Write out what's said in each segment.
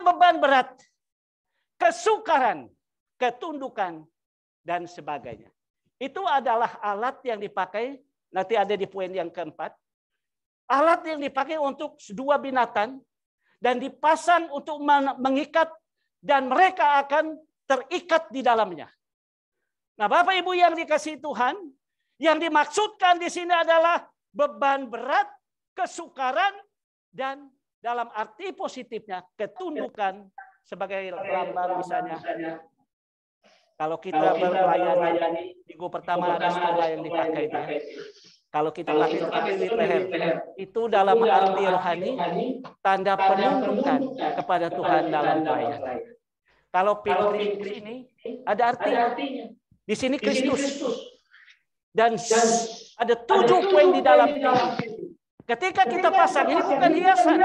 beban berat, kesukaran, ketundukan, dan sebagainya. Itu adalah alat yang dipakai, nanti ada di poin yang keempat. Alat yang dipakai untuk dua binatang dan dipasang untuk mengikat dan mereka akan terikat di dalamnya. Nah, Bapak Ibu yang dikasihi Tuhan, yang dimaksudkan di sini adalah beban berat, kesukaran, dan dalam arti positifnya ketundukan sebagai lambang misalnya. Kalau kita melayani minggu pertama ada stola yang dipakai itu. Kalau kita pakai tepik leher, itu dalam arti rohani tanda penundukan kepada Tuhan dalam pelayanan. Kalau pilgrim di sini ada artinya. Di sini Kristus. Dan ada 7 poin di dalam ini. Ketika kita pasang, ini bukan hiasan.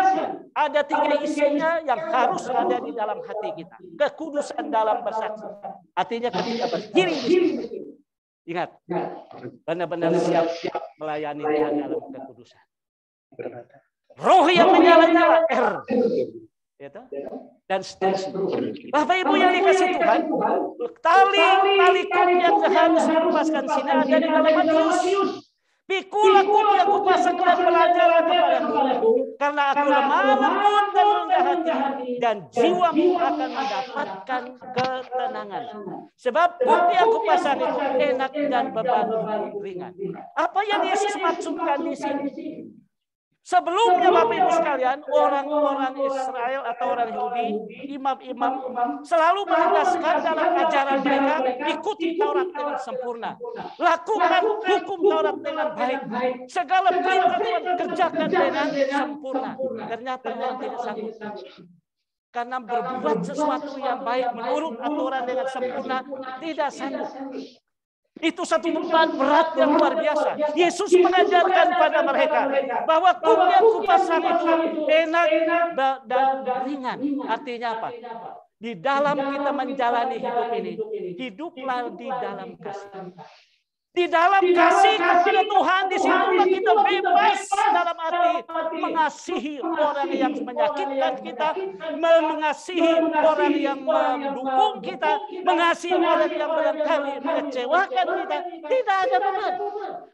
Ada 3 isinya yang harus ada di dalam hati kita. Kekudusan dalam bersaksi. Artinya ketika berdiri di sini. Ingat, benar-benar siap melayani Tuhan dalam kekudusan. Roh yang menyala-nyala, dan seterusnya. Bapak Ibu yang dikasih Tuhan, tali kuk yang harus dipaskan sini ada di dalam Matius. Pikulah kuk yang kupasang dan belajar kepadaku, karena aku lemah lembut dan rendah hati, dan jiwamu akan mendapatkan ketenangan. Sebab kuk yang kupasang itu enak dan bebanku ringan. Apa yang Yesus maksudkan di sini? Sebelumnya Bapak Ibu sekalian, orang-orang Israel atau orang Yahudi, imam-imam selalu menegaskan dalam ajaran mereka, ikuti Taurat dengan sempurna. Lakukan hukum Taurat dengan baik. Segala perintah Tuhan kerjakan dengan sempurna. Ternyata orang tidak sanggup. Karena berbuat sesuatu yang baik menurut aturan dengan sempurna, tidak sanggup. Itu satu beban berat yang luar biasa. Yesus mengajarkan pada mereka bahwa kuk yang kupasang itu enak dan ringan. Artinya apa? Di dalam kita menjalani hidup ini, hiduplah di dalam kasih. Di dalam kasih kepada Tuhan, di situlah kita bebas dalam arti mengasihi orang yang menyakitkan kita, mengasihi orang yang mendukung kita, mengasihi orang yang barangkali mengecewakan kita. Tidak ada beban.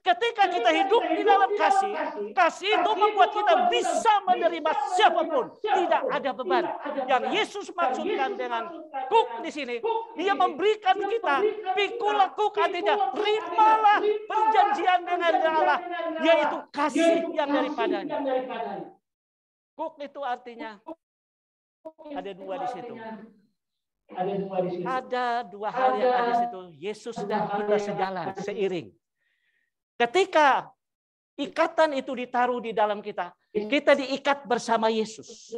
Ketika kita hidup di dalam kasih, kasih itu membuat kita bisa menerima siapapun. Tidak ada beban. Yang Yesus maksudkan dengan kuk di sini, Dia memberikan kita pikul kuk, artinya terimalah perjanjian dengan Allah, yaitu kasih yang daripadanya. Kuk itu artinya ada 2 di situ. Ada 2 hal yang ada di situ. Yesus dan kita sejalan, seiring. Ketika ikatan itu ditaruh di dalam kita, kita diikat bersama Yesus.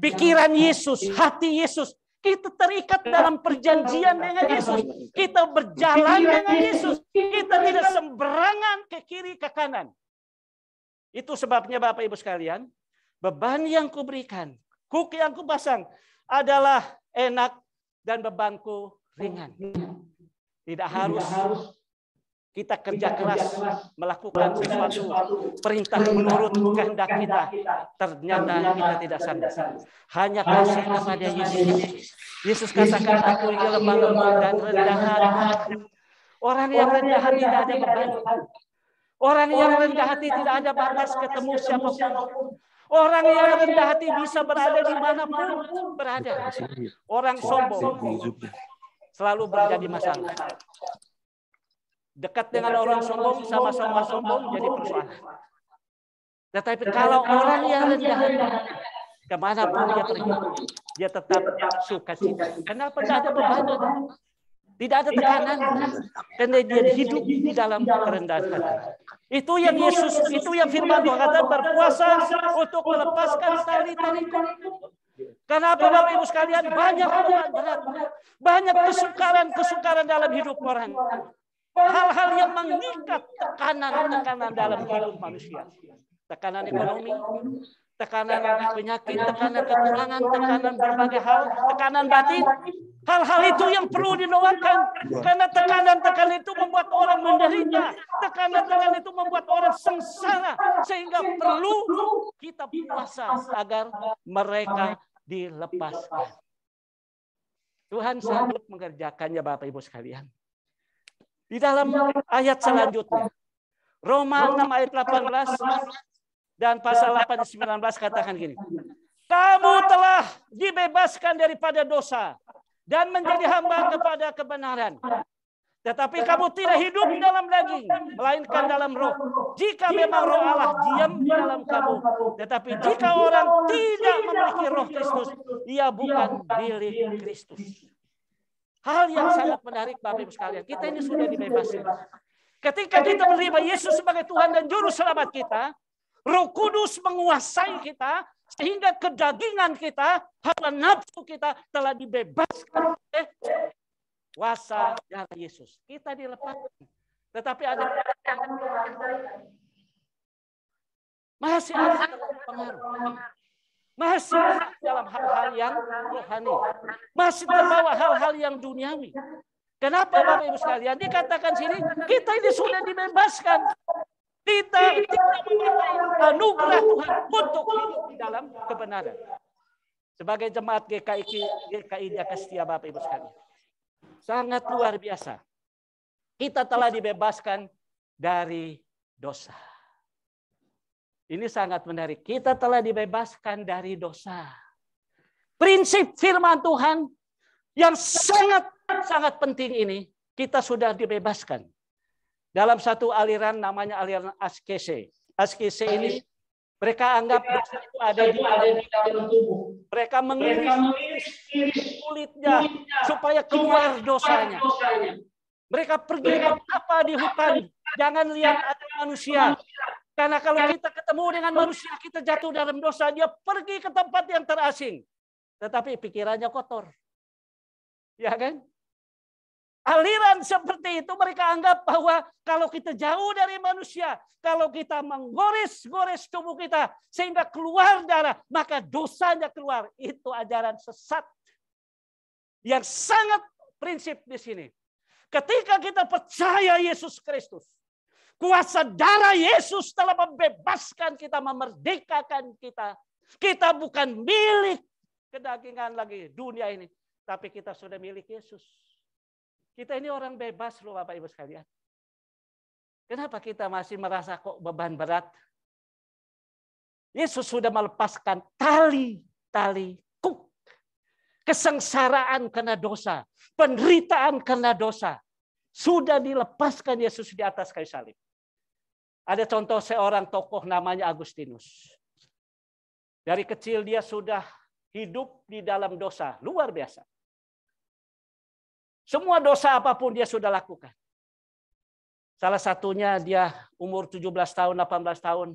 Pikiran Yesus, hati Yesus, kita terikat dalam perjanjian dengan Yesus. Kita berjalan dengan Yesus. Kita tidak sembarangan ke kiri ke kanan. Itu sebabnya Bapak Ibu sekalian, beban yang kuberikan, kuk yang kupasang adalah enak dan bebanku ringan. Tidak harus kita kerja keras melakukan sesuatu perintah menurut kehendak kita. Ternyata kita tidak sanggup. Hanya kasih kepada Yesus. Yesus katakan, aku ini lemah lembut dan rendah hati. Orang yang rendah hati tidak ada beban. Orang yang rendah hati tidak ada batas ketemu siapapun. Orang yang rendah hati bisa berada dimanapun berada. Orang sombong selalu menjadi masalah. Dekat dengan orang sombong, sama-sama sombong jadi persoalan. Tetapi kalau orang yang rendah hati, kemanapun dia pergi, dia tetap sukacita. Kenapa tidak ada beban? Tidak ada tekanan. Karena dia hidup di dalam kerendahan hati. Itu yang Yesus, itu yang firman Tuhan kata, berpuasa untuk melepaskan tali-tali. Kenapa Bapak Ibu sekalian? Banyak beban berat. Banyak kesukaran dalam hidup orang. Hal-hal yang mengikat tekanan dalam hidup manusia. Tekanan ekonomi, tekanan penyakit, tekanan kekurangan, tekanan berbagai hal, tekanan batin. Hal-hal itu yang perlu dinoakan. Karena tekanan-tekanan itu membuat orang menderita. Tekanan-tekanan itu membuat orang sengsara. Sehingga perlu kita puasa agar mereka dilepaskan. Tuhan sanggup mengerjakannya, Bapak Ibu sekalian. Di dalam ayat selanjutnya, Roma 6 ayat 18 dan pasal 8 19 katakan gini. Kamu telah dibebaskan daripada dosa dan menjadi hamba kepada kebenaran. Tetapi kamu tidak hidup dalam daging, melainkan dalam roh. Jika memang roh Allah diam di dalam kamu. Tetapi jika orang tidak memiliki roh Kristus, ia bukan milik Kristus. Hal yang sangat menarik, Bapak Ibu sekalian. Kita ini sudah dibebaskan. Ketika kita menerima Yesus sebagai Tuhan dan Juru Selamat kita, Roh Kudus menguasai kita, sehingga kedagingan kita, hawa nafsu kita telah dibebaskan oleh kuasa darah Yesus. Kita dilepaskan. Tetapi ada masih ada pengaruh. Masih dalam hal-hal yang rohani. Masih terbawa hal-hal yang duniawi. Kenapa Bapak Ibu sekalian? Dikatakan sini, kita ini sudah dibebaskan. Kita tidak memakai anugerah Tuhan untuk hidup di dalam kebenaran. Sebagai jemaat GKI Jakastia, Bapak Ibu sekalian. Sangat luar biasa. Kita telah dibebaskan dari dosa. Ini sangat menarik. Kita telah dibebaskan dari dosa. Prinsip firman Tuhan yang sangat penting ini, kita sudah dibebaskan. Dalam satu aliran namanya aliran askese. Askese ini mereka anggap dosa itu ada di dalam tubuh. Mereka mengiris kulitnya supaya keluar dosanya. Mereka pergi apa di hutan, jangan lihat ada manusia. Karena kalau kita ketemu dengan manusia, kita jatuh dalam dosa, dia pergi ke tempat yang terasing. Tetapi pikirannya kotor. Ya kan? Aliran seperti itu mereka anggap bahwa kalau kita jauh dari manusia, kalau kita menggores-gores tubuh kita sehingga keluar darah, maka dosanya keluar. Itu ajaran sesat yang sangat prinsip di sini. Ketika kita percaya Yesus Kristus, kuasa darah Yesus telah membebaskan kita, memerdekakan kita. Kita bukan milik kedagingan lagi dunia ini, tapi kita sudah milik Yesus. Kita ini orang bebas loh Bapak Ibu sekalian. Kenapa kita masih merasa kok beban berat? Yesus sudah melepaskan tali-tali kuk. Kesengsaraan karena dosa. Penderitaan karena dosa. Sudah dilepaskan Yesus di atas kayu salib. Ada contoh seorang tokoh namanya Agustinus. Dari kecil dia sudah hidup di dalam dosa. Luar biasa. Semua dosa apapun dia sudah lakukan. Salah satunya dia umur 17 tahun, 18 tahun.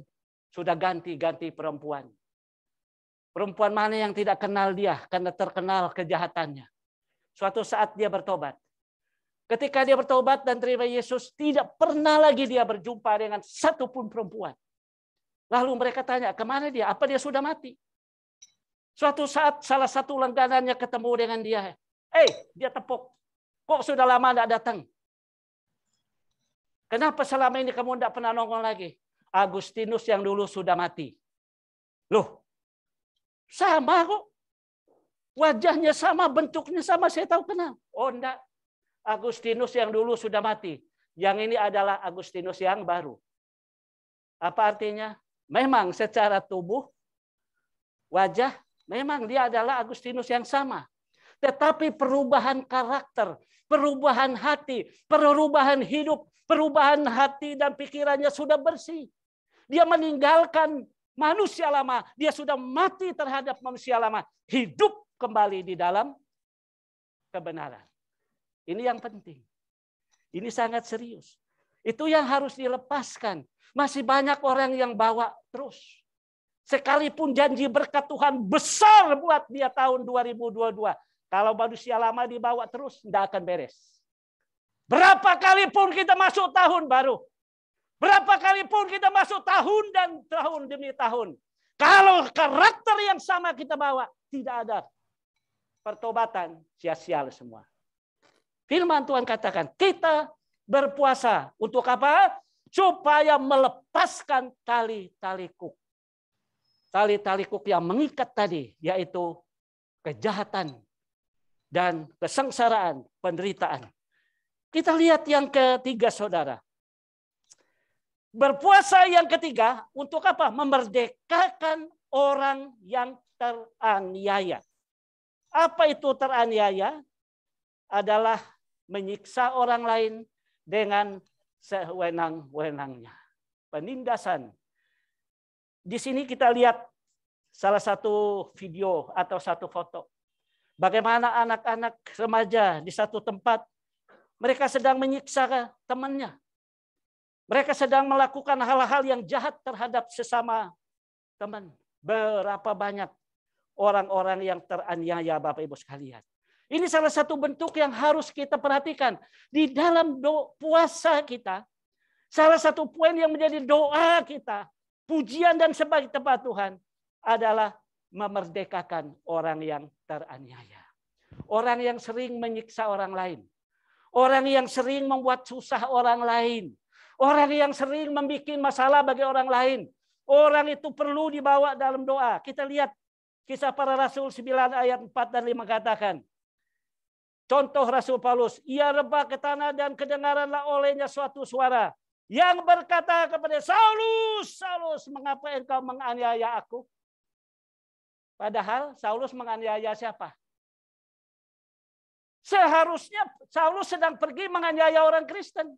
Sudah ganti-ganti perempuan. Perempuan mana yang tidak kenal dia karena terkenal kejahatannya. Suatu saat dia bertobat. Ketika dia bertobat dan terima Yesus, tidak pernah lagi dia berjumpa dengan satupun perempuan. Lalu mereka tanya, kemana dia? Apa dia sudah mati? Suatu saat salah satu langganannya ketemu dengan dia. Dia tepuk. Kok sudah lama tidak datang? Kenapa selama ini kamu tidak pernah nongol lagi? Agustinus yang dulu sudah mati. Loh, sama kok. Wajahnya sama, bentuknya sama, saya tahu kenal. Oh enggak. Agustinus yang dulu sudah mati. Yang ini adalah Agustinus yang baru. Apa artinya? Memang secara tubuh, wajah, memang dia adalah Agustinus yang sama. Tetapi perubahan karakter, perubahan hati, perubahan hidup, perubahan hati dan pikirannya sudah bersih. Dia meninggalkan manusia lama. Dia sudah mati terhadap manusia lama. Hidup kembali di dalam kebenaran. Ini yang penting. Ini sangat serius. Itu yang harus dilepaskan. Masih banyak orang yang bawa terus. Sekalipun janji berkat Tuhan besar buat dia tahun 2022. Kalau manusia lama dibawa terus, tidak akan beres. Berapa kali pun kita masuk tahun baru. Berapa kali pun kita masuk tahun dan tahun demi tahun. Kalau karakter yang sama kita bawa, tidak ada pertobatan, sia-sia semua. Firman Tuhan katakan, kita berpuasa. Untuk apa? Supaya melepaskan tali-tali kuk. Tali-tali kuk yang mengikat tadi, yaitu kejahatan, dan kesengsaraan, penderitaan. Kita lihat yang ketiga, saudara. Berpuasa yang ketiga untuk apa? Memerdekakan orang yang teraniaya. Apa itu teraniaya? Adalah menyiksa orang lain dengan sewenang-wenangnya. Penindasan. Di sini kita lihat salah satu video atau satu foto. Bagaimana anak-anak remaja di satu tempat, mereka sedang menyiksa temannya. Mereka sedang melakukan hal-hal yang jahat terhadap sesama teman. Berapa banyak orang-orang yang teraniaya, Bapak Ibu sekalian. Ini salah satu bentuk yang harus kita perhatikan. Di dalam puasa kita, salah satu poin yang menjadi doa kita, pujian dan sembah kepada Tuhan adalah memerdekakan orang yang teraniaya. Orang yang sering menyiksa orang lain. Orang yang sering membuat susah orang lain. Orang yang sering membuat masalah bagi orang lain. Orang itu perlu dibawa dalam doa. Kita lihat Kisah Para Rasul 9 ayat 4 dan 5 katakan. Contoh Rasul Paulus. Ia rebah ke tanah dan kedengaranlah olehnya suatu suara. Yang berkata kepada Saulus, Saulus, mengapa engkau menganiaya aku? Padahal Saulus menganiaya siapa? Seharusnya Saulus sedang pergi menganiaya orang Kristen.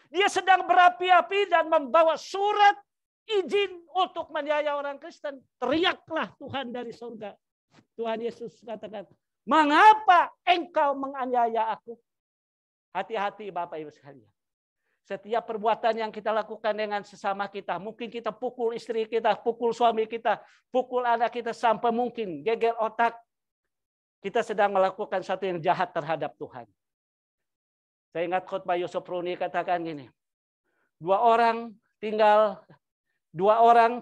Dia sedang berapi-api dan membawa surat izin untuk menganiaya orang Kristen. Teriaklah Tuhan dari surga. Tuhan Yesus katakan, mengapa engkau menganiaya aku? Hati-hati Bapak Ibu sekalian. Setiap perbuatan yang kita lakukan dengan sesama kita, mungkin kita pukul istri kita, pukul suami kita, pukul anak kita sampai mungkin geger otak, kita sedang melakukan satu yang jahat terhadap Tuhan. Saya ingat khotbah Yusuf Runi katakan gini, dua orang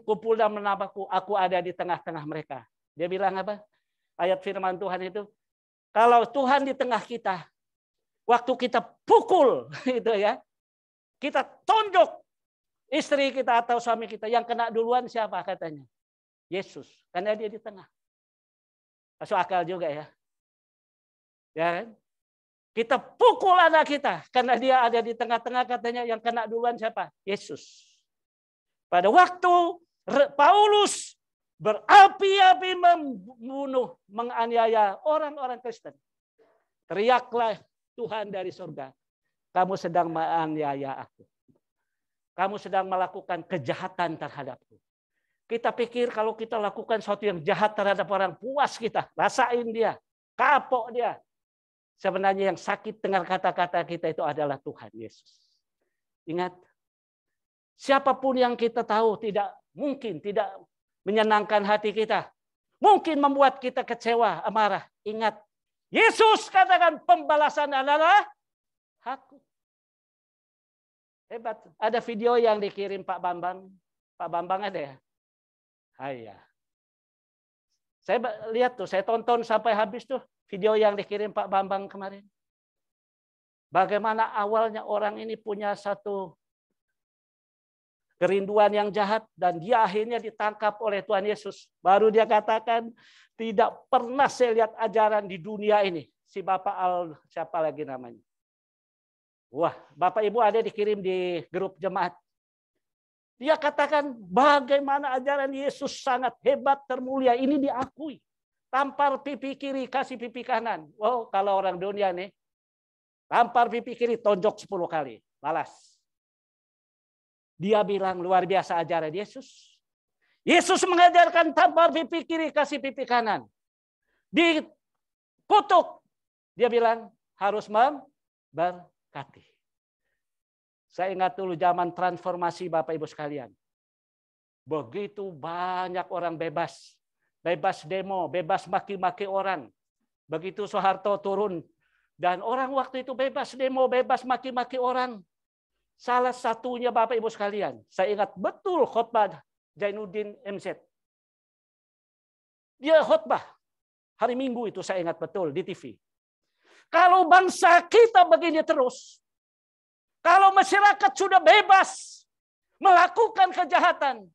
kumpul dan menamaku, aku ada di tengah-tengah mereka. Dia bilang apa? Ayat firman Tuhan itu, kalau Tuhan di tengah kita, waktu kita pukul, itu ya, kita tonjok istri kita atau suami kita, yang kena duluan siapa katanya? Yesus, karena dia di tengah. Masuk akal juga ya. Ya kan? Kita pukul anak kita karena dia ada di tengah-tengah, katanya yang kena duluan siapa? Yesus. Pada waktu Paulus berapi-api membunuh, menganiaya orang-orang Kristen, teriaklah Tuhan dari surga, kamu sedang menganiaya aku. Kamu sedang melakukan kejahatan terhadapku. Kita pikir kalau kita lakukan sesuatu yang jahat terhadap orang, puas kita, rasain dia, kapok dia. Sebenarnya yang sakit dengan kata-kata kita itu adalah Tuhan Yesus. Ingat, siapapun yang kita tahu tidak mungkin tidak menyenangkan hati kita. Mungkin membuat kita kecewa, amarah. Ingat, Yesus katakan pembalasan adalah hakku. Hebat. Ada video yang dikirim Pak Bambang. Pak Bambang ada ya? Iya. Saya lihat tuh, saya tonton sampai habis tuh video yang dikirim Pak Bambang kemarin. Bagaimana awalnya orang ini punya satu kerinduan yang jahat dan dia akhirnya ditangkap oleh Tuhan Yesus. Baru dia katakan, tidak pernah saya lihat ajaran di dunia ini. Si Bapak siapa lagi namanya? Wah, Bapak Ibu ada dikirim di grup jemaat. Dia katakan bagaimana ajaran Yesus sangat hebat, termulia. Ini diakui. Tampar pipi kiri, kasih pipi kanan. Wow, kalau orang dunia nih, tampar pipi kiri, tonjok 10 kali. Balas. Dia bilang luar biasa ajaran Yesus. Yesus mengajarkan tampar pipi kiri, kasih pipi kanan. Dikutuk. Dia bilang harus memberkati. Saya ingat dulu zaman transformasi Bapak Ibu sekalian. Begitu banyak orang bebas. Bebas demo, bebas maki-maki orang. Begitu Soeharto turun. Dan orang waktu itu bebas demo, bebas maki-maki orang. Salah satunya Bapak Ibu sekalian. Saya ingat betul khotbah Jainuddin MZ. Dia khotbah. Hari Minggu itu saya ingat betul di TV. Kalau bangsa kita begini terus. Kalau masyarakat sudah bebas melakukan kejahatan,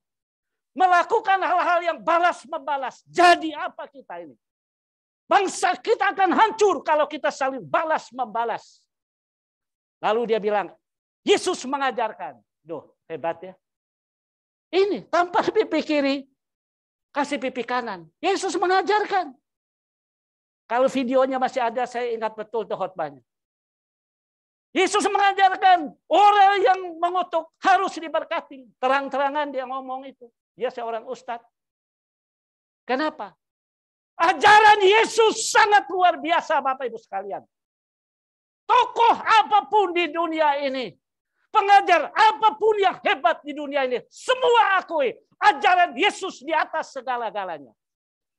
melakukan hal-hal yang balas-membalas, jadi apa kita ini? Bangsa kita akan hancur kalau kita saling balas-membalas. Lalu dia bilang, Yesus mengajarkan. Duh, hebat ya. Ini, tampar pipi kiri, kasih pipi kanan. Yesus mengajarkan. Kalau videonya masih ada, saya ingat betul tuh khotbahnya. Yesus mengajarkan orang yang mengutuk harus diberkati. Terang-terangan dia ngomong itu. Dia seorang ustadz. Kenapa? Ajaran Yesus sangat luar biasa, Bapak Ibu sekalian. Tokoh apapun di dunia ini, pengajar apapun yang hebat di dunia ini, semua akui ajaran Yesus di atas segala-galanya.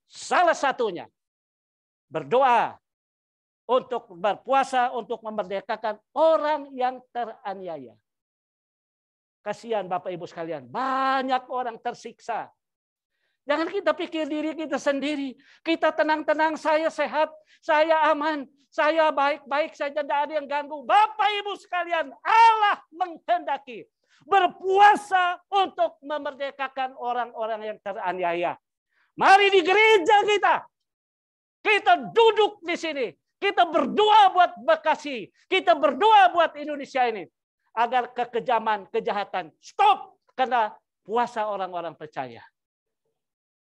Salah satunya berdoa untuk berpuasa untuk memerdekakan orang yang teraniaya. Kasihan Bapak Ibu sekalian, banyak orang tersiksa. Jangan kita pikir diri kita sendiri. Kita tenang-tenang, saya sehat, saya aman, saya baik-baik saja, tidak ada yang ganggu. Bapak Ibu sekalian, Allah menghendaki berpuasa untuk memerdekakan orang-orang yang teraniaya. Mari di gereja kita duduk di sini. Kita berdoa buat Bekasi. Kita berdoa buat Indonesia ini. Agar kekejaman, kejahatan stop. Karena puasa orang-orang percaya.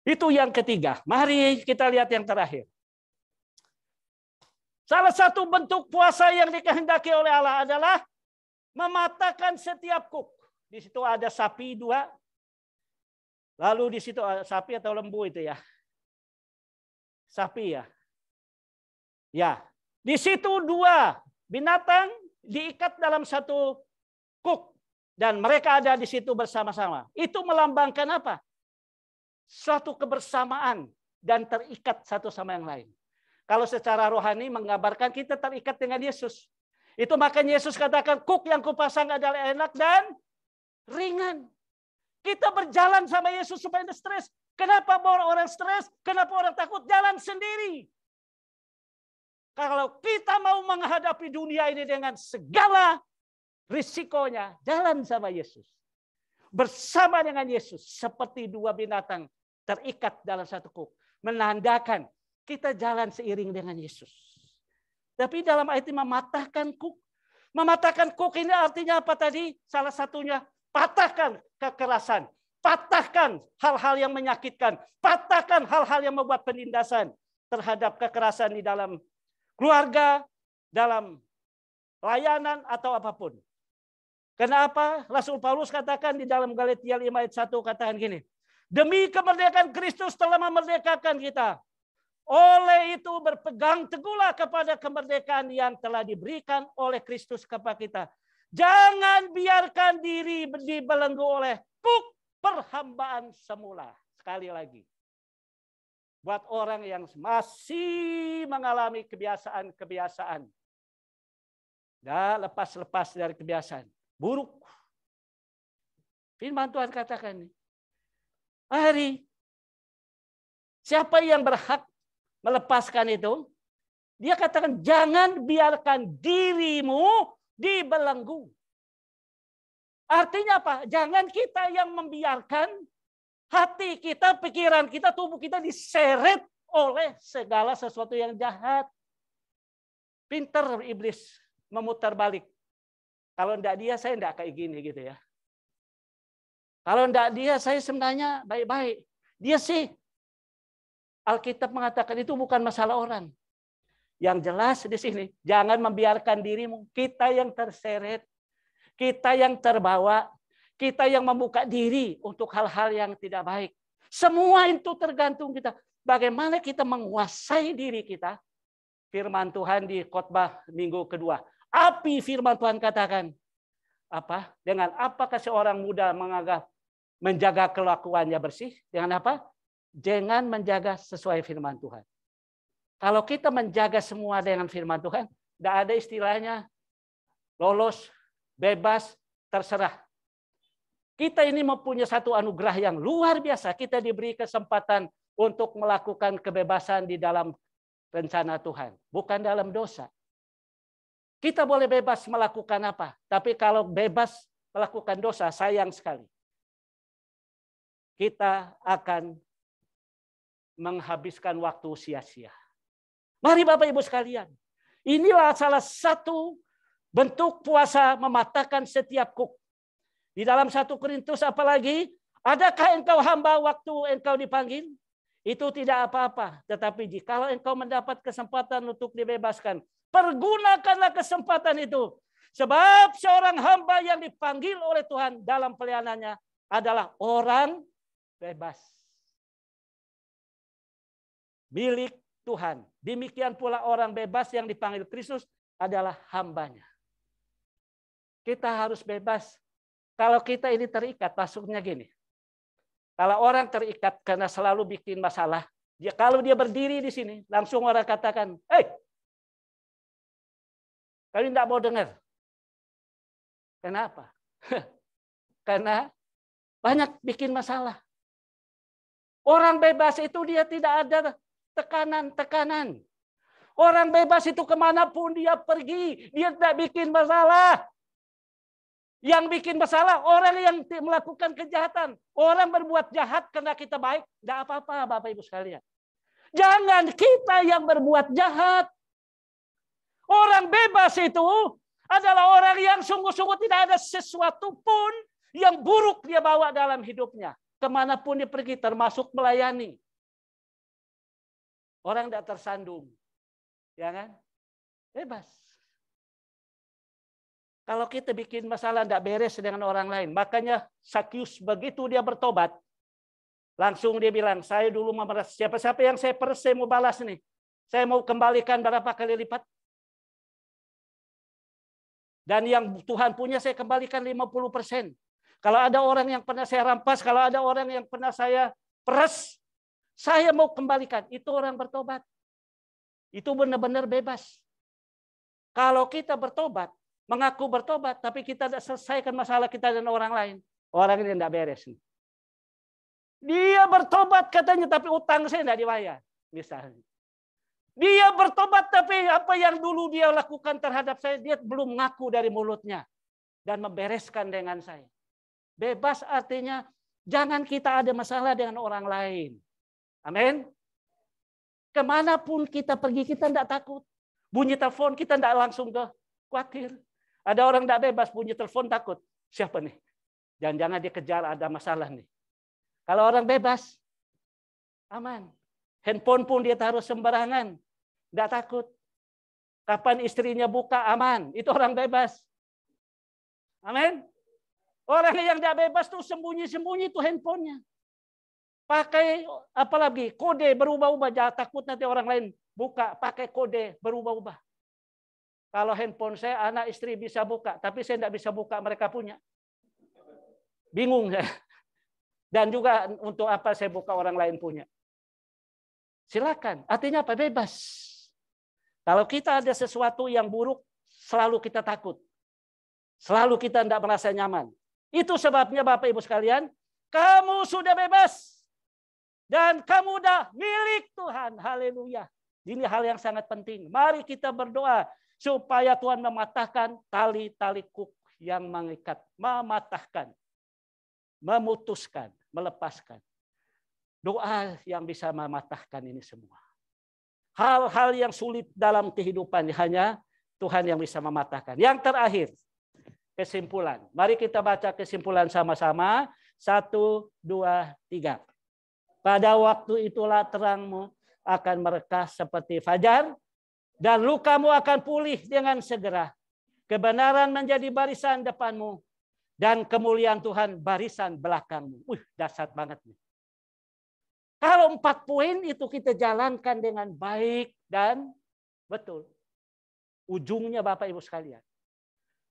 Itu yang ketiga. Mari kita lihat yang terakhir. Salah satu bentuk puasa yang dikehendaki oleh Allah adalah mematahkan setiap kuk. Di situ ada sapi 2. Lalu di situ sapi atau lembu itu ya. Sapi ya. Ya, di situ 2 binatang diikat dalam satu kuk dan mereka ada di situ bersama-sama. Itu melambangkan apa? Suatu kebersamaan dan terikat satu sama yang lain. Kalau secara rohani menggambarkan kita terikat dengan Yesus. Itu makanya Yesus katakan kuk yang kupasang adalah enak dan ringan. Kita berjalan sama Yesus supaya tidak stres. Kenapa orang stres? Kenapa orang takut? Jalan sendiri. Kalau kita mau menghadapi dunia ini dengan segala risikonya, jalan sama Yesus. Bersama dengan Yesus, seperti 2 binatang terikat dalam satu kuk. Menandakan kita jalan seiring dengan Yesus. Tapi dalam ayat ini mematahkan kuk. Mematahkan kuk ini artinya apa tadi? Salah satunya patahkan kekerasan. Patahkan hal-hal yang menyakitkan. Patahkan hal-hal yang membuat penindasan terhadap kekerasan di dalam keluarga, dalam layanan atau apapun. Kenapa? Rasul Paulus katakan di dalam Galatia 5 ayat 1 katakan gini. Demi kemerdekaan Kristus telah memerdekakan kita. Oleh itu berpegang teguhlah kepada kemerdekaan yang telah diberikan oleh Kristus kepada kita. Jangan biarkan diri dibelenggu oleh kuk perhambaan semula. Sekali lagi. Buat orang yang masih mengalami kebiasaan-kebiasaan. Dan lepas-lepas dari kebiasaan. Buruk. Firman Tuhan katakan. Mari. Siapa yang berhak melepaskan itu? Dia katakan jangan biarkan dirimu dibelenggu. Artinya apa? Jangan kita yang membiarkan hati kita, pikiran kita, tubuh kita diseret oleh segala sesuatu yang jahat. Pinter iblis memutar balik. Kalau enggak dia, saya enggak kayak gini gitu ya. Kalau enggak dia, saya sebenarnya baik-baik. Dia sih, Alkitab mengatakan itu bukan masalah orang. Yang jelas di sini, jangan membiarkan dirimu. Kita yang terseret, kita yang terbawa, kita yang membuka diri untuk hal-hal yang tidak baik. Semua itu tergantung kita. Bagaimana kita menguasai diri kita. Firman Tuhan di khotbah minggu kedua. Api firman Tuhan katakan. Apa? Dengan apakah seorang muda menjaga kelakuannya bersih? Dengan apa? Dengan menjaga sesuai firman Tuhan. Kalau kita menjaga semua dengan firman Tuhan, tidak ada istilahnya lolos, bebas, terserah. Kita ini mempunyai satu anugerah yang luar biasa. Kita diberi kesempatan untuk melakukan kebebasan di dalam rencana Tuhan. Bukan dalam dosa. Kita boleh bebas melakukan apa. Tapi kalau bebas melakukan dosa, sayang sekali. Kita akan menghabiskan waktu sia-sia. Mari Bapak Ibu sekalian. Inilah salah satu bentuk puasa mematahkan setiap kuk. Di dalam 1 Korintus apalagi, adakah engkau hamba waktu engkau dipanggil? Itu tidak apa-apa. Tetapi jikalau engkau mendapat kesempatan untuk dibebaskan, pergunakanlah kesempatan itu. Sebab seorang hamba yang dipanggil oleh Tuhan dalam pelayanannya adalah orang bebas. Milik Tuhan. Demikian pula orang bebas yang dipanggil Kristus adalah hambanya. Kita harus bebas. Kalau kita ini terikat, maksudnya gini. Kalau orang terikat karena selalu bikin masalah, kalau dia berdiri di sini, langsung orang katakan, "Hei, kalian tidak mau dengar." Kenapa? Karena banyak bikin masalah. Orang bebas itu dia tidak ada tekanan-tekanan. Orang bebas itu kemanapun dia pergi, dia tidak bikin masalah. Yang bikin masalah orang yang melakukan kejahatan. Orang berbuat jahat karena kita baik. Tidak apa-apa Bapak Ibu sekalian. Jangan kita yang berbuat jahat. Orang bebas itu adalah orang yang sungguh-sungguh tidak ada sesuatu pun yang buruk dia bawa dalam hidupnya. Kemanapun dia pergi termasuk melayani. Orang tidak tersandung. Ya kan? Bebas. Kalau kita bikin masalah tidak beres dengan orang lain. Makanya Sakyus begitu dia bertobat. Langsung dia bilang, saya dulu memeras. Siapa-siapa yang saya peres, saya mau balas nih. Saya mau kembalikan berapa kali lipat. Dan yang Tuhan punya saya kembalikan 50%. Kalau ada orang yang pernah saya rampas, kalau ada orang yang pernah saya peres, saya mau kembalikan. Itu orang bertobat. Itu benar-benar bebas. Kalau kita bertobat, mengaku bertobat, tapi kita tidak selesaikan masalah kita dan orang lain. Orang ini tidak beres. Dia bertobat katanya, tapi utang saya tidak dibayar. Misalnya. Dia bertobat, tapi apa yang dulu dia lakukan terhadap saya, dia belum ngaku dari mulutnya. Dan membereskan dengan saya. Bebas artinya, jangan kita ada masalah dengan orang lain. Amin. Kemanapun kita pergi, kita tidak takut. Bunyi telepon, kita tidak langsung khawatir. Ada orang tidak bebas, bunyi telepon takut. Siapa nih? Jangan-jangan dia kejar, ada masalah nih. Kalau orang bebas, aman. Handphone pun dia taruh sembarangan. Tidak takut. Kapan istrinya buka, aman. Itu orang bebas. Amin. Orang yang tidak bebas tuh sembunyi-sembunyi tuh handphonenya. Pakai apalagi kode berubah-ubah. Jangan takut nanti orang lain buka. Pakai kode berubah-ubah. Kalau handphone saya, anak istri bisa buka. Tapi saya tidak bisa buka, mereka punya. Bingung saya. Dan juga untuk apa saya buka orang lain punya. Silakan. Artinya apa? Bebas. Kalau kita ada sesuatu yang buruk, selalu kita takut. Selalu kita tidak merasa nyaman. Itu sebabnya Bapak Ibu sekalian, kamu sudah bebas. Dan kamu sudah milik Tuhan. Haleluya. Ini hal yang sangat penting. Mari kita berdoa supaya Tuhan mematahkan tali-tali kuk yang mengikat. Mematahkan. Memutuskan. Melepaskan. Doa yang bisa mematahkan ini semua. Hal-hal yang sulit dalam kehidupan hanya Tuhan yang bisa mematahkan. Yang terakhir, kesimpulan. Mari kita baca kesimpulan sama-sama. 1, 2, 3. Pada waktu itulah terangmu akan merekah seperti fajar, dan lukamu akan pulih dengan segera. Kebenaran menjadi barisan depanmu, dan kemuliaan Tuhan barisan belakangmu. Dahsyat banget nih. Kalau 4 poin itu kita jalankan dengan baik dan betul. Ujungnya Bapak Ibu sekalian,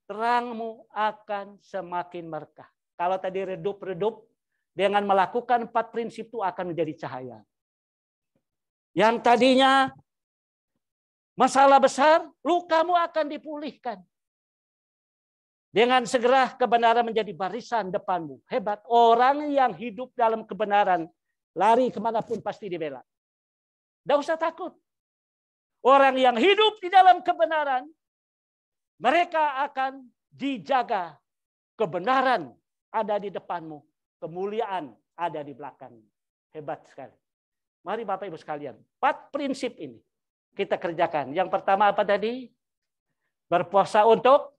terangmu akan semakin merekah. Kalau tadi redup-redup, dengan melakukan 4 prinsip itu akan menjadi cahaya. Yang tadinya masalah besar, lukamu akan dipulihkan. Dengan segera kebenaran menjadi barisan depanmu. Hebat. Orang yang hidup dalam kebenaran, lari kemanapun pasti dibela. Tidak usah takut. Orang yang hidup di dalam kebenaran, mereka akan dijaga. Kebenaran ada di depanmu. Kemuliaan ada di belakangmu. Hebat sekali. Mari Bapak Ibu sekalian, 4 prinsip ini kita kerjakan. Yang pertama apa tadi? Berpuasa untuk,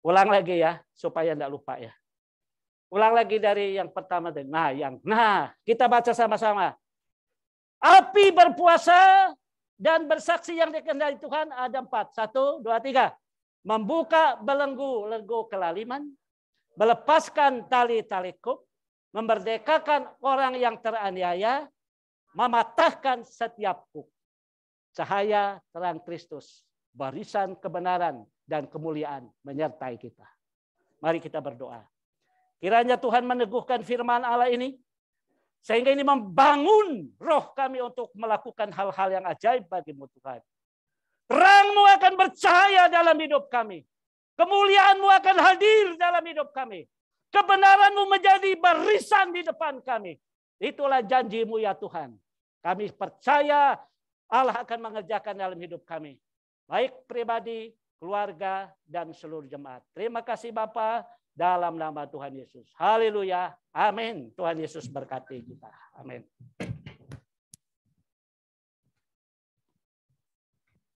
ulang lagi ya, supaya tidak lupa ya. Ulang lagi dari yang pertama tadi. Nah, kita baca sama-sama. Api berpuasa dan bersaksi yang dikehendaki Tuhan ada 4. 1, 2, 3. Membuka belenggu kelaliman, melepaskan tali-tali kuk, memerdekakan orang yang teraniaya, mematahkan setiap kuk. Cahaya terang Kristus, barisan kebenaran dan kemuliaan menyertai kita. Mari kita berdoa. Kiranya Tuhan meneguhkan firman Allah ini, sehingga ini membangun roh kami untuk melakukan hal-hal yang ajaib bagi-Mu Tuhan. Terang-Mu akan bercahaya dalam hidup kami. Kemuliaan-Mu akan hadir dalam hidup kami. Kebenaran-Mu menjadi barisan di depan kami. Itulah janji-Mu ya Tuhan. Kami percaya Allah akan mengerjakan dalam hidup kami. Baik pribadi, keluarga, dan seluruh jemaat. Terima kasih Bapa. Dalam nama Tuhan Yesus. Haleluya. Amin. Tuhan Yesus berkati kita. Amin.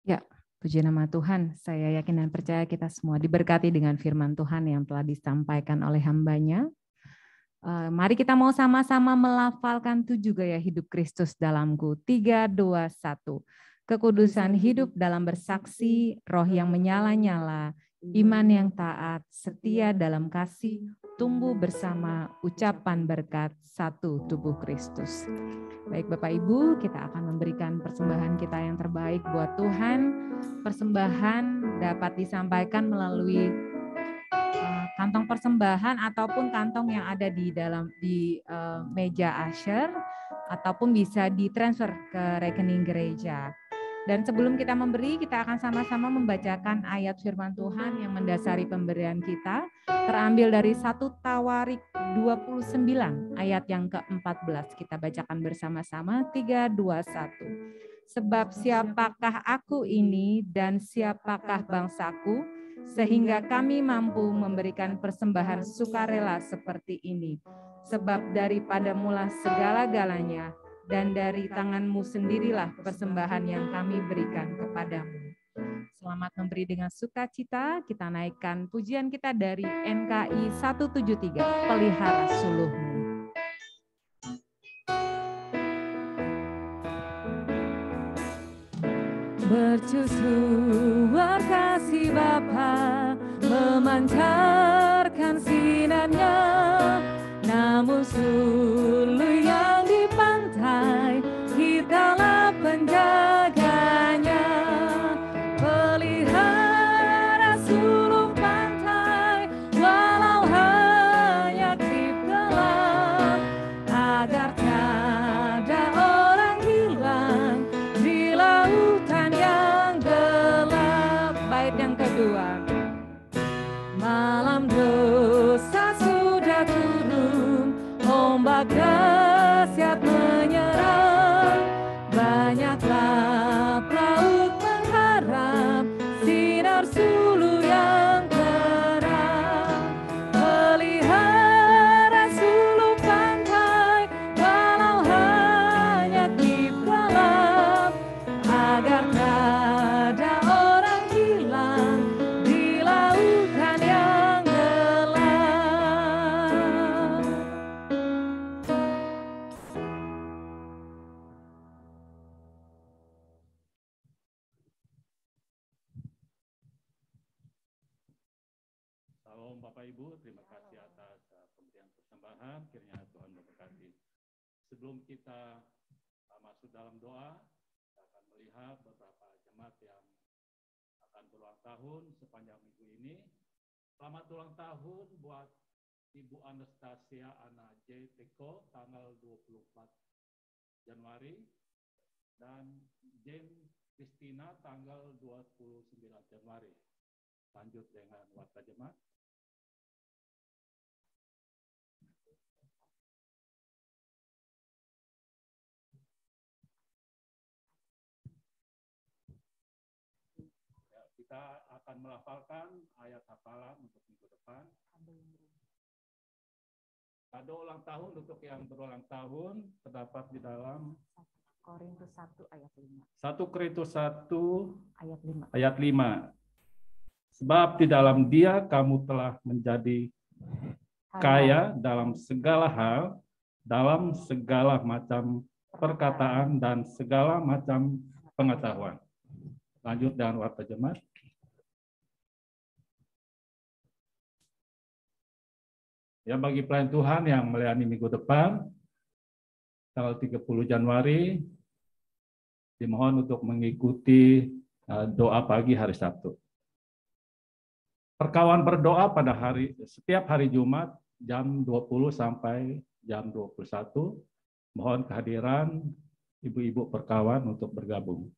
Ya, puji nama Tuhan. Saya yakin dan percaya kita semua diberkati dengan firman Tuhan yang telah disampaikan oleh hamba-Nya. Mari kita mau sama-sama melafalkan 7 gaya hidup Kristus dalamku. 3, 2, 1. Kekudusan hidup dalam bersaksi, roh yang menyala-nyala, iman yang taat, setia dalam kasih, tumbuh bersama, ucapan berkat, satu tubuh Kristus. Baik Bapak Ibu, kita akan memberikan persembahan kita yang terbaik buat Tuhan. Persembahan dapat disampaikan melalui kantong persembahan ataupun kantong yang ada di meja usher, ataupun bisa ditransfer ke rekening gereja. Dan sebelum kita memberi, kita akan sama-sama membacakan ayat firman Tuhan yang mendasari pemberian kita, terambil dari 1 Tawarik 29 ayat yang ke-14. Kita bacakan bersama-sama. 3, 2, 1. Sebab siapakah aku ini dan siapakah bangsaku, sehingga kami mampu memberikan persembahan sukarela seperti ini. Sebab daripada mula segala-galanya, dan dari tangan-Mu sendirilah persembahan yang kami berikan kepadamu. Selamat memberi dengan sukacita. Kita naikkan pujian kita dari NKI 173, Pelihara Suluh-Mu. Bercucuar kasih Bapa, memancarkan sinarnya, namun sulu yang di pantai, kitalah penjaganya. Pelihara sulung pantai, walau hanya tip gelap, agar tiada orang hilang di lautan yang gelap. Bait yang kedua. Malam dosa sudah turun, ombak dahsyat menyerang, banyaklah pelaut mengharap sinar sulu yang terang. Pelihara sulu pantai, walau hanya tip gelap, agar tiada orang hilang di lautan yang gelap. Salam Bapak Ibu, terima kasih atas pemberian persembahan, kiranya Tuhan memberkati. Sebelum kita masuk dalam doa, kita akan melihat beberapa jemaat yang akan berulang tahun sepanjang minggu ini. Selamat ulang tahun buat Ibu Anastasia Ana J. Teko tanggal 24 Januari dan Jane Christina tanggal 29 Januari. Lanjut dengan warta jemaat. Kita akan melafalkan ayat hafalan untuk minggu depan. Kado ulang tahun untuk yang berulang tahun terdapat di dalam Korintus 1 ayat 5. 1 Korintus 1 Ayat 5. ayat 5. Sebab di dalam Dia kamu telah menjadi kaya dalam segala hal, dalam segala macam perkataan dan segala macam pengetahuan. Lanjut dengan warta jemaat. Ya, bagi pelayan Tuhan yang melayani minggu depan, tanggal 30 Januari, dimohon untuk mengikuti doa pagi hari Sabtu. Perkawan berdoa pada setiap hari Jumat jam 20 sampai jam 21. Mohon kehadiran ibu-ibu perkawan untuk bergabung.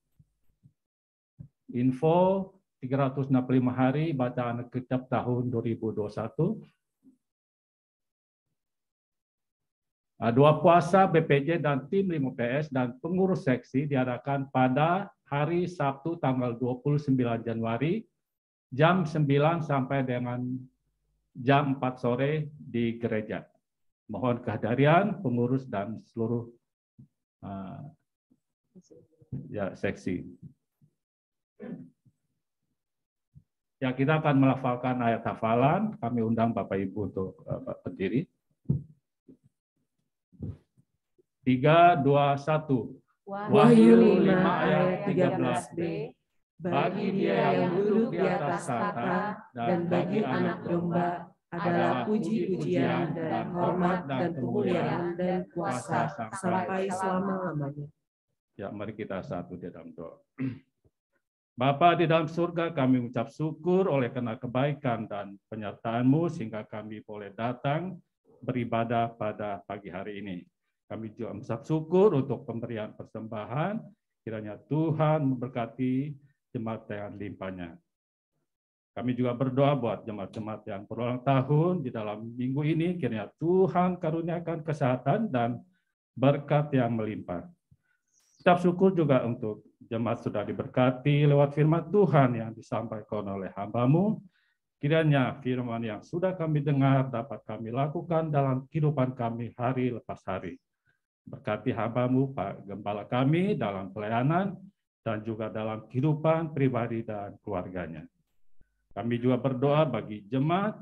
Info 365 hari bacaan Alkitab tahun 2021. Doa puasa BPJ dan tim 5PS dan pengurus seksi diadakan pada hari Sabtu tanggal 29 Januari jam 9 sampai dengan jam 4 sore di gereja. Mohon kehadiran pengurus dan seluruh seksi. Ya, kita akan melafalkan ayat hafalan. Kami undang Bapak Ibu untuk berdiri. 3, 2, 1. Wahyu 5 ayat 13b. Bagi Dia yang duduk di atas tahta dan bagi Anak Domba adalah puji-pujian dan hormat dan kemuliaan dan kuasa sampai selama-lamanya. Ya, mari kita satu di dalam doa. Bapa di dalam surga, kami mengucap syukur oleh karena kebaikan dan penyertaan-Mu sehingga kami boleh datang beribadah pada pagi hari ini. Kami juga mengucap syukur untuk pemberian persembahan. Kiranya Tuhan memberkati jemaat dengan limpahnya. Kami juga berdoa buat jemaat-jemaat yang berulang tahun di dalam minggu ini. Kiranya Tuhan karuniakan kesehatan dan berkat yang melimpah. Ucap syukur juga untuk jemaat sudah diberkati lewat firman Tuhan yang disampaikan oleh hamba-Mu. Kiranya firman yang sudah kami dengar dapat kami lakukan dalam kehidupan kami hari lepas hari. Berkati hamba-Mu, Pak Gembala kami dalam pelayanan dan juga dalam kehidupan pribadi dan keluarganya. Kami juga berdoa bagi jemaat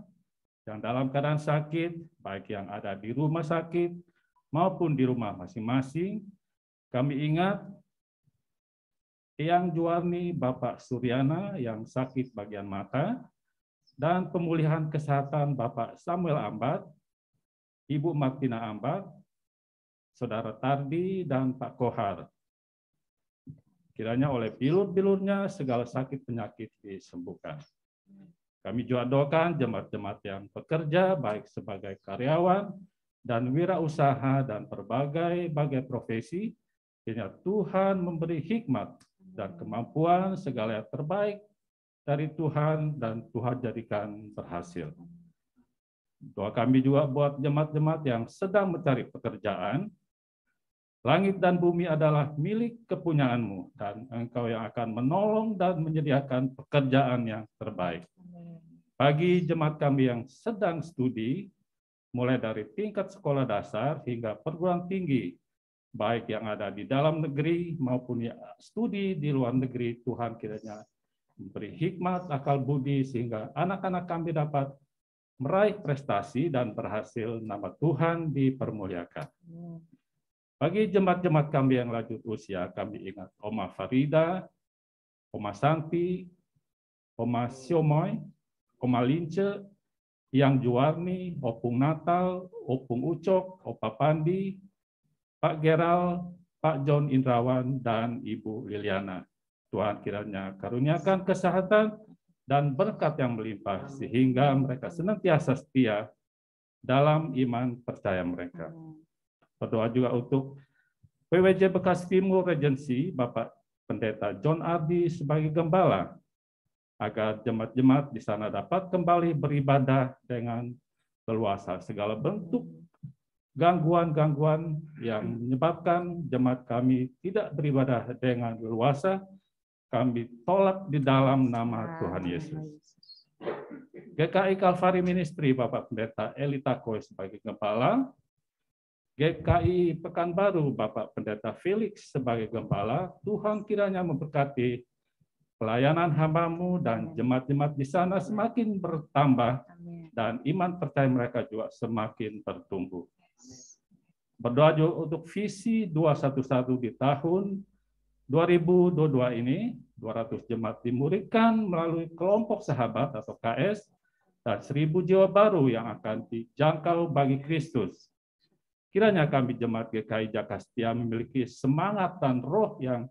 yang dalam keadaan sakit, baik yang ada di rumah sakit maupun di rumah masing-masing. Kami ingat Eyang Juwarni, Bapak Suryana yang sakit bagian mata, dan pemulihan kesehatan Bapak Samuel Ambat, Ibu Martina Ambat, Saudara Tardi, dan Pak Kohar. Kiranya oleh bilur-bilurnya segala sakit penyakit disembuhkan. Kami juga doakan jemaat-jemaat yang bekerja baik sebagai karyawan dan wirausaha dan berbagai profesi. Kiranya Tuhan memberi hikmat dan kemampuan segala yang terbaik dari Tuhan dan Tuhan jadikan berhasil. Doa kami juga buat jemaat-jemaat yang sedang mencari pekerjaan. Langit dan bumi adalah milik kepunyaan-Mu, dan Engkau yang akan menolong dan menyediakan pekerjaan yang terbaik. Bagi jemaat kami yang sedang studi, mulai dari tingkat sekolah dasar hingga perguruan tinggi, baik yang ada di dalam negeri maupun studi di luar negeri, Tuhan kiranya memberi hikmat, akal budi, sehingga anak-anak kami dapat meraih prestasi dan berhasil nama Tuhan dipermuliakan. Bagi jemaat-jemaat kami yang lanjut usia, kami ingat Oma Farida, Oma Santi, Oma Siomoy, Oma Lince, Yang Juwarni, Opung Natal, Opung Ucok, Opa Pandi, Pak Geral, Pak John Indrawan, dan Ibu Liliana. Tuhan kiranya karuniakan kesehatan dan berkat yang melimpah, sehingga mereka senantiasa setia dalam iman percaya mereka. Berdoa juga untuk PWJ Bekasi Timur Regency, Bapak Pendeta John Ardi sebagai gembala, agar jemaat-jemaat di sana dapat kembali beribadah dengan leluasa. Segala bentuk gangguan-gangguan yang menyebabkan jemaat kami tidak beribadah dengan leluasa, kami tolak di dalam nama Tuhan Yesus. GKI Calvary Ministry, Bapak Pendeta Elita Koe sebagai gembala, GKI Pekanbaru, Bapak Pendeta Felix sebagai Gembala, Tuhan kiranya memberkati pelayanan hamba-Mu dan jemaat-jemaat di sana semakin bertambah dan iman percaya mereka juga semakin bertumbuh. Berdoa juga untuk visi 211 di tahun 2022 ini, 200 jemaat dimuridkan melalui kelompok sahabat atau KS, dan 1000 jiwa baru yang akan dijangkau bagi Kristus. Kiranya kami jemaat GKI Jakastia memiliki semangat dan roh yang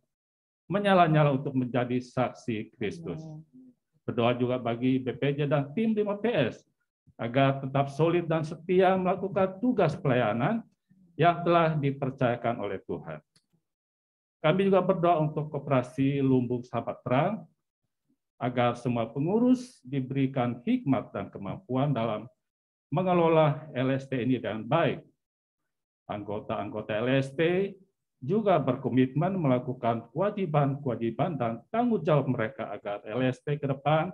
menyala-nyala untuk menjadi saksi Kristus. Berdoa juga bagi BPJ dan tim 5PS agar tetap solid dan setia melakukan tugas pelayanan yang telah dipercayakan oleh Tuhan. Kami juga berdoa untuk Koperasi Lumbung Sahabat Terang agar semua pengurus diberikan hikmat dan kemampuan dalam mengelola LST ini dengan baik. Anggota-anggota LST juga berkomitmen melakukan kewajiban-kewajiban dan tanggung jawab mereka agar LST ke depan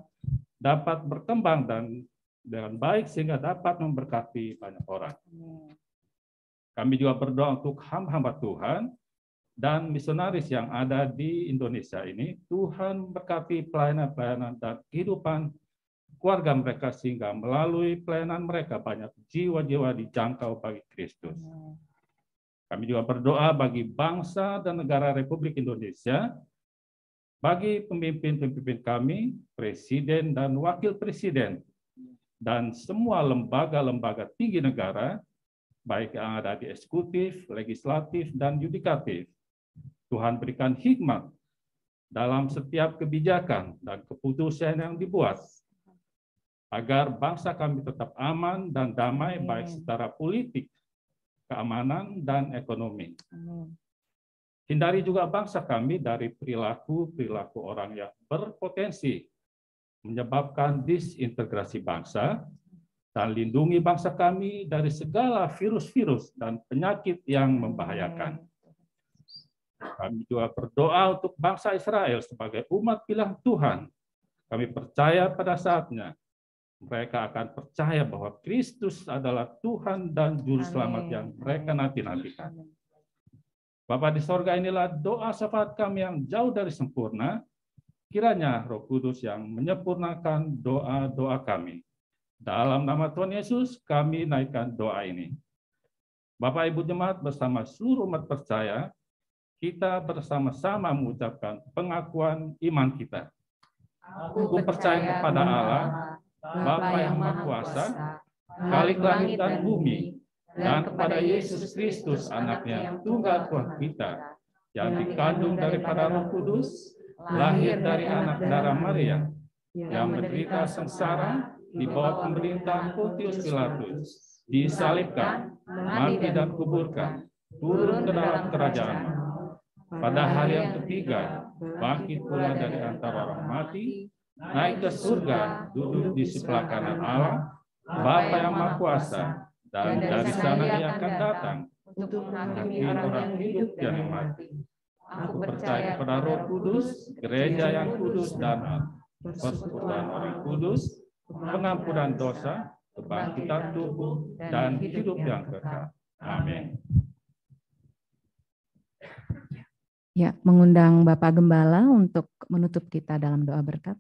dapat berkembang dan dengan baik sehingga dapat memberkati banyak orang. Kami juga berdoa untuk hamba-hamba Tuhan dan misionaris yang ada di Indonesia ini. Tuhan berkati pelayanan-pelayanan dan kehidupan keluarga mereka sehingga melalui pelayanan mereka banyak jiwa-jiwa dijangkau bagi Kristus. Kami juga berdoa bagi bangsa dan negara Republik Indonesia, bagi pemimpin-pemimpin kami, presiden dan wakil presiden, dan semua lembaga-lembaga tinggi negara, baik yang ada di eksekutif, legislatif, dan yudikatif. Tuhan berikan hikmat dalam setiap kebijakan dan keputusan yang dibuat, agar bangsa kami tetap aman dan damai baik secara politik, keamanan, dan ekonomi. Hindari juga bangsa kami dari perilaku-perilaku orang yang berpotensi menyebabkan disintegrasi bangsa, dan lindungi bangsa kami dari segala virus-virus dan penyakit yang membahayakan. Kami juga berdoa untuk bangsa Israel sebagai umat pilihan Tuhan. Kami percaya pada saatnya mereka akan percaya bahwa Kristus adalah Tuhan dan Juru Selamat yang mereka nanti-nantikan. Bapa di sorga, inilah doa syafaat kami yang jauh dari sempurna. Kiranya Roh Kudus yang menyempurnakan doa-doa kami. Dalam nama Tuhan Yesus, kami naikkan doa ini. Bapak Ibu Jemaat bersama seluruh umat percaya, kita bersama-sama mengucapkan pengakuan iman kita. Aku percaya kepada Allah, Bapa yang Maha Kuasa, Khalik langit dan bumi, dan kepada Yesus Kristus, Anaknya yang tunggal Tuhan kita, yang dikandung daripada Roh Kudus, lahir dari anak darah Maria, yang menderita sengsara di bawah pemerintahan Pontius Pilatus, disalibkan, mati dan kuburkan, turun ke dalam kerajaan. Pada hari yang ketiga, bangkit pula dari antara orang mati, naik ke surga, duduk di sebelah kanan Allah, Bapa yang Maha Kuasa, dan dari sana Ia akan datang untuk menghakimi orang hidup dan yang mati. Aku percaya kepada Roh Kudus, gereja yang kudus dan persekutuan orang kudus, pengampunan dosa, kebangkitan tubuh, dan hidup yang kekal. Amin. Ya, mengundang Bapak Gembala untuk menutup kita dalam doa berkat.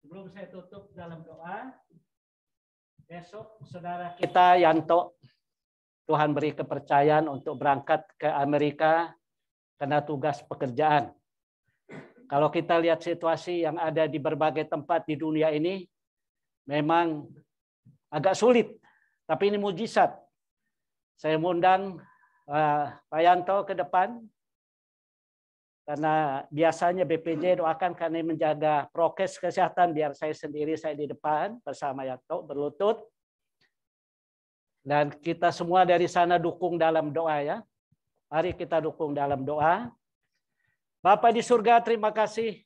Sebelum saya tutup dalam doa, besok saudara kita Yanto, Tuhan beri kepercayaan untuk berangkat ke Amerika karena tugas pekerjaan. Kalau kita lihat situasi yang ada di berbagai tempat di dunia ini, memang agak sulit, tapi ini mujizat. Saya mengundang Pak Yanto ke depan, karena biasanya BPJ doakan karena menjaga prokes kesehatan, biar saya di depan bersama Yanto berlutut. Dan kita semua dari sana dukung dalam doa ya. Mari kita dukung dalam doa. Bapa di surga, terima kasih.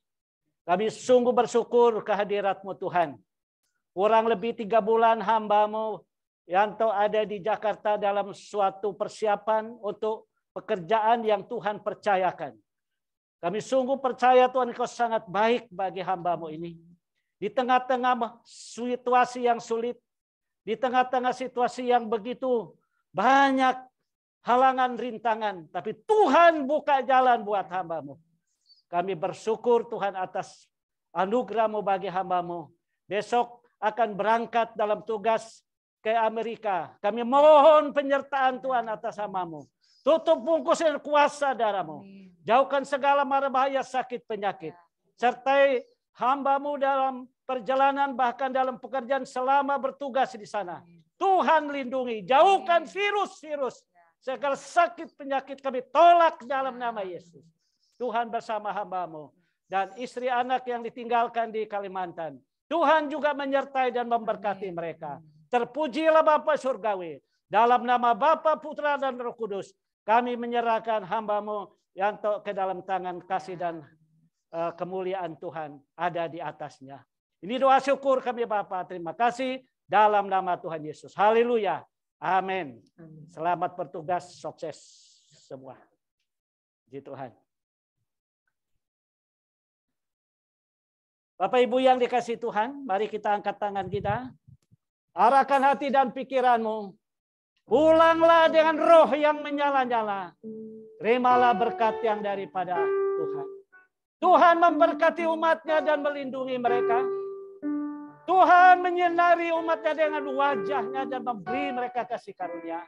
Kami sungguh bersyukur kehadirat-Mu Tuhan. Kurang lebih 3 bulan hamba-Mu Yanto ada di Jakarta dalam suatu persiapan untuk pekerjaan yang Tuhan percayakan. Kami sungguh percaya Tuhan Engkau sangat baik bagi hamba-Mu ini. Di tengah-tengah situasi yang sulit, Di tengah-tengah situasi yang begitu banyak halangan, rintangan, tapi Tuhan buka jalan buat hamba-Mu. Kami bersyukur Tuhan atas anugerah-Mu bagi hamba-Mu. Besok akan berangkat dalam tugas ke Amerika. Kami mohon penyertaan Tuhan atas hamba-Mu. Tutup bungkusin kuasa darah-Mu. Jauhkan segala mara bahaya, sakit, penyakit. Sertai hamba-Mu dalam perjalanan, bahkan dalam pekerjaan selama bertugas di sana. Tuhan lindungi, jauhkan virus-virus. Segala sakit, penyakit kami tolak dalam nama Yesus. Tuhan bersama hamba-Mu. Dan istri anak yang ditinggalkan di Kalimantan. Tuhan juga menyertai dan memberkati mereka. Terpujilah Bapa Surgawi. Dalam nama Bapa, Putra, dan Roh Kudus. Kami menyerahkan hamba-Mu yang ke dalam tangan kasih dan kemuliaan Tuhan ada di atasnya. Ini doa syukur kami Bapa. Terima kasih dalam nama Tuhan Yesus. Haleluya. Amin. Selamat bertugas, sukses semua. Puji Tuhan. Bapak Ibu yang dikasihi Tuhan, mari kita angkat tangan kita. Arahkan hati dan pikiranmu. Pulanglah dengan roh yang menyala-nyala. Terimalah berkat yang daripada Tuhan. Tuhan memberkati umatnya dan melindungi mereka. Tuhan menyinari umatnya dengan wajahnya dan memberi mereka kasih karunia.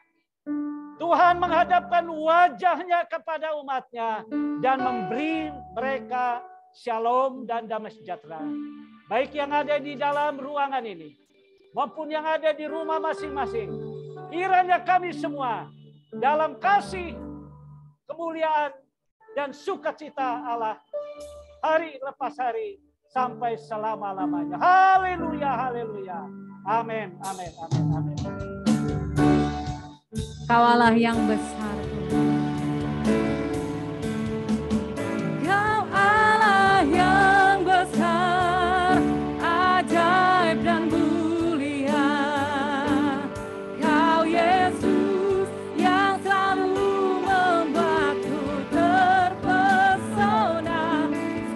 Tuhan menghadapkan wajahnya kepada umatnya dan memberi mereka shalom dan damai sejahtera. Baik yang ada di dalam ruangan ini maupun yang ada di rumah masing-masing. Kiranya kami semua dalam kasih, kemuliaan, dan sukacita Allah hari lepas hari sampai selama-lamanya. Haleluya, haleluya. Amin, amin, amin, amin. Kau Allah yang besar. Kau Allah yang besar, ajaib dan mulia. Kau Yesus yang selalu membuatku terpesona.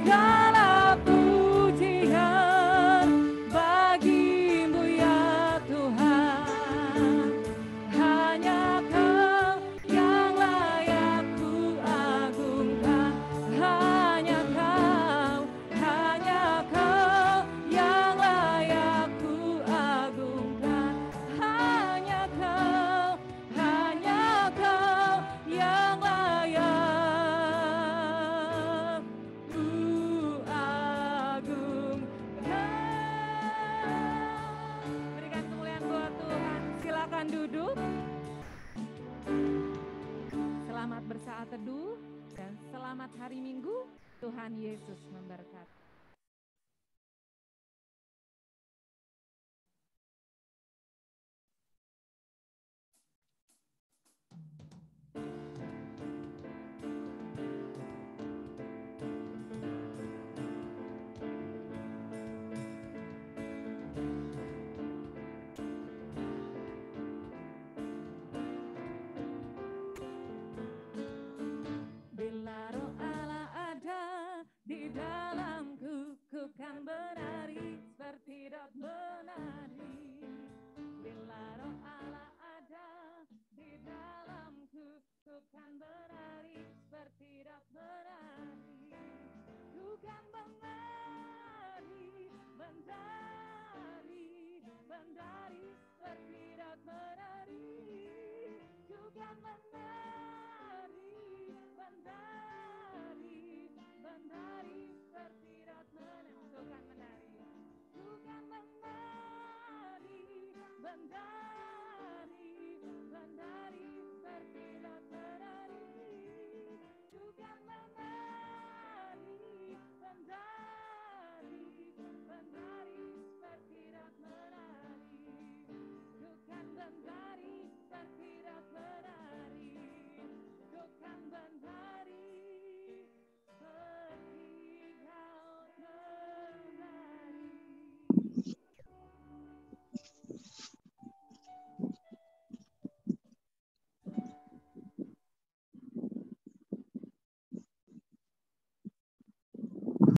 Segala pujian bagi-Mu ya Tuhan. Hanya Kau yang layak ku agungkan. Hanya Kau yang layak ku agungkan. Hanya Kau yang layak ku agungkan. Berikan kemuliaan buat Tuhan. Silakan duduk. Selamat bersaat teduh dan selamat hari Minggu. Tuhan Yesus memberkati.